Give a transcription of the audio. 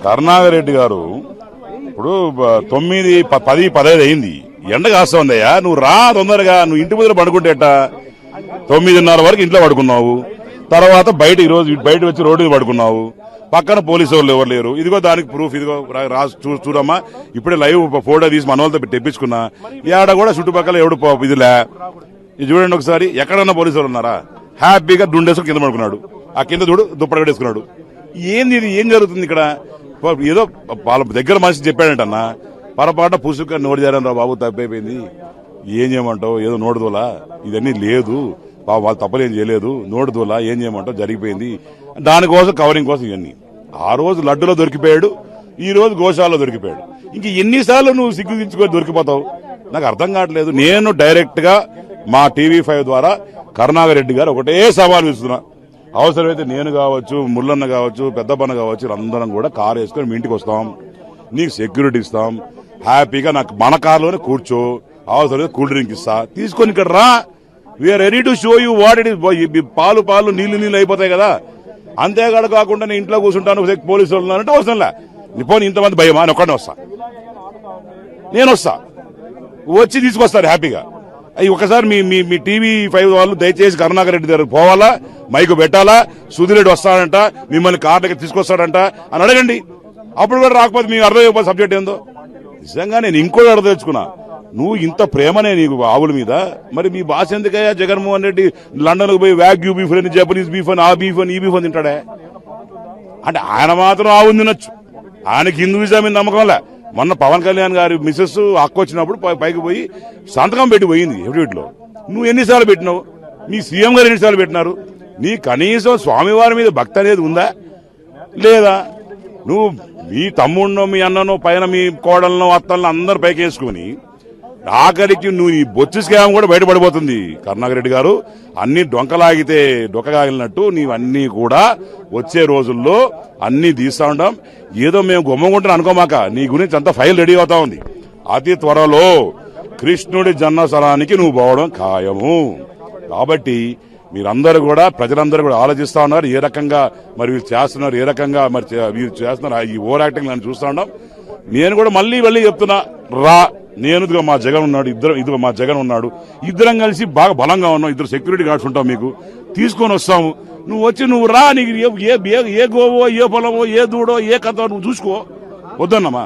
కరుణాకర్ రెడ్డి గారు ఇప్పుడు 9, 10, 15 అయింది. ఎండ కాస్తుందయ్యా, నువ్వు రా తొందరగా. నువ్వు ఇంటి ముందర పడుకుంటేట 9:30 వరకు ఇంట్లో పడుకున్నావు. తర్వాత ఈరోజు బయట వచ్చి రోడ్డు మీద పడుకున్నావు. పక్కన పోలీసు వాళ్ళు ఎవరు లేరు. ఇదిగో దానికి ప్రూఫ్, ఇదిగో చూడమ్మా. ఇప్పుడే లైవ్ ఫోటో తీసి మన వాళ్ళతో తెప్పించుకున్నా. ఏడ కూడా చుట్టుపక్కల ఎవడు ఇదిలే. ఇది చూడండి ఒకసారి, ఎక్కడన్నా పోలీసు వాళ్ళు ఉన్నారా? హ్యాపీగా దుండేసుకుని కింద పడుకున్నాడు. ఆ కింద చూడు దుప్పటి వేసుకున్నాడు. ఏంది ఇది? ఏం జరుగుతుంది ఇక్కడ? ఏదో వాళ్ళ దగ్గర మనిషి చెప్పాడంటన్నా, పొరపాట పుసుక నోటు చేరాను రా బాబు, తప్పైపోయింది, ఏం చేయమంటావు, ఏదో నోటుదోలా, ఇదన్నీ లేదు, వాళ్ళు తప్పలేం చేయలేదు, నోటుదోలా, ఏం చేయమంటావు, జరిగిపోయింది. దానికోసం కవరింగ్ కోసం ఇవన్నీ. ఆ రోజు లడ్డులో దొరికిపోయాడు, ఈ రోజు గోశాలలో దొరికిపోయాడు. ఇంక ఎన్నిసార్లు నువ్వు సిగ్గు దించుకొని దొరికిపోతావు? నాకు అర్థం కావట్లేదు. నేను డైరెక్ట్ గా మా TV5 ద్వారా కరుణాకర్ రెడ్డి గారు ఒకటే సవాల్ ఇస్తున్నా. అవసరమైతే నేను కావచ్చు, ముల్లన్న కావచ్చు, పెద్దపన్న కావచ్చు, అందరం కూడా కారు వేసుకొని మీ ఇంటికి వస్తాం, నీకు సెక్యూరిటీ ఇస్తాం, హ్యాపీగా నాకు మన కారులోనే కూర్చో, అవసరమైతే కూల్ డ్రింక్ ఇస్తా, తీసుకొని ఇక్కడ రా. We are ready to show you what it is. పాలు నీళ్లు అయిపోతాయి కదా. అంతేకాదు కాకుండా నేను ఇంట్లో కూర్చుంటాను, పోలీసు వాళ్ళు అంటే అవసరం లే. పోనీ ఇంతమంది భయమా? నేను ఒక్కడే వస్తా, నేను వస్తా, వచ్చి తీసుకొస్తాను హ్యాపీగా. అవి ఒకసారి మీ TV5 వాళ్ళు దయచేసి కరుణాకర్ రెడ్డి గారు పోవాలా, మైకు పెట్టాలా, సుధీరెడ్డి వస్తాడంట, మిమ్మల్ని కార్లకి తీసుకొస్తాడంట అని అడగండి. అప్పుడు కూడా రాకపోతే మీకు అర్థమైపోతే సబ్జెక్ట్ ఏందో. నిజంగా నేను ఇంకోటి అర్థం తెచ్చుకున్నా, నువ్వు ఇంత ప్రేమనే నీకు ఆవుల మీద, మరి మీ భాష ఎందుకయ్యా? జగన్మోహన్ రెడ్డి లండన్కు పోయి వ్యాగ్యూ బీఫ్ అని, జపనీస్ బీఫ్ అని, ఆ బీఫ్ అని, ఈ బీఫ్ అని తింటాడే. అంటే ఆయన మాత్రం ఆవుని తినొచ్చు, ఆయనకి హిందూయిజం మీద నమ్మకం లే. మొన్న పవన్ కళ్యాణ్ గారి మిసెస్ అక్క వచ్చినప్పుడు పైకి పోయి సంతకం పెట్టి పోయింది ఎఫిడవిట్లో. నువ్వు ఎన్నిసార్లు పెట్టినావు? మీ సీఎం గారు ఎన్నిసార్లు పెట్టినారు? నీ కనీసం స్వామివారి మీద భక్తి అనేది ఉందా లేదా? నువ్వు మీ తమ్ముడినో మీ అన్ననో పైన మీ కోడలను అత్తలను అందరు పైకి వేసుకుని ఆఖరికి నువ్వు ఈ బొచ్చు స్కామ్ కూడా బయటపడిపోతుంది. కరుణాకర్ రెడ్డి గారు అన్ని డొంకలాగితే డొక్కగాగిలినట్టు నీవన్నీ కూడా వచ్చే రోజుల్లో అన్ని తీస్తా ఉంటాం. ఏదో మేము గుమ్మగుంటాను అనుకోమాక, నీ గురించి అంతా ఫైల్ రెడీ అవుతా ఉంది. అతి త్వరలో కృష్ణుడి జన్మస్థలానికి నువ్వు పోవడం ఖాయము. కాబట్టి మీరందరూ కూడా, ప్రజలందరూ కూడా ఆలోచిస్తా ఉన్నారు, ఏ రకంగా మరి వీళ్ళు చేస్తున్నారు, ఏ రకంగా మరి వీళ్ళు చేస్తున్నారు. ఈ ఓవర్ యాక్టింగ్ నేను చూస్తా ఉన్నాం. నేను కూడా మళ్ళీ చెప్తున్నా, రా, నేను ఇదిగో మా జగన్ ఉన్నాడు, ఇదిగో మా జగన్ ఉన్నాడు, ఇద్దరం కలిసి బాగా బలంగా ఉన్నాం, ఇద్దరు సెక్యూరిటీ గార్డ్స్ ఉంటాం, మీకు తీసుకొని వస్తాము. నువ్వు వచ్చి నువ్వు రా, నీకు ఏ గోవో, ఏ పొలమో, ఏ దూడో, ఏ కథ నువ్వు చూసుకో. వద్దన్నమ్మా.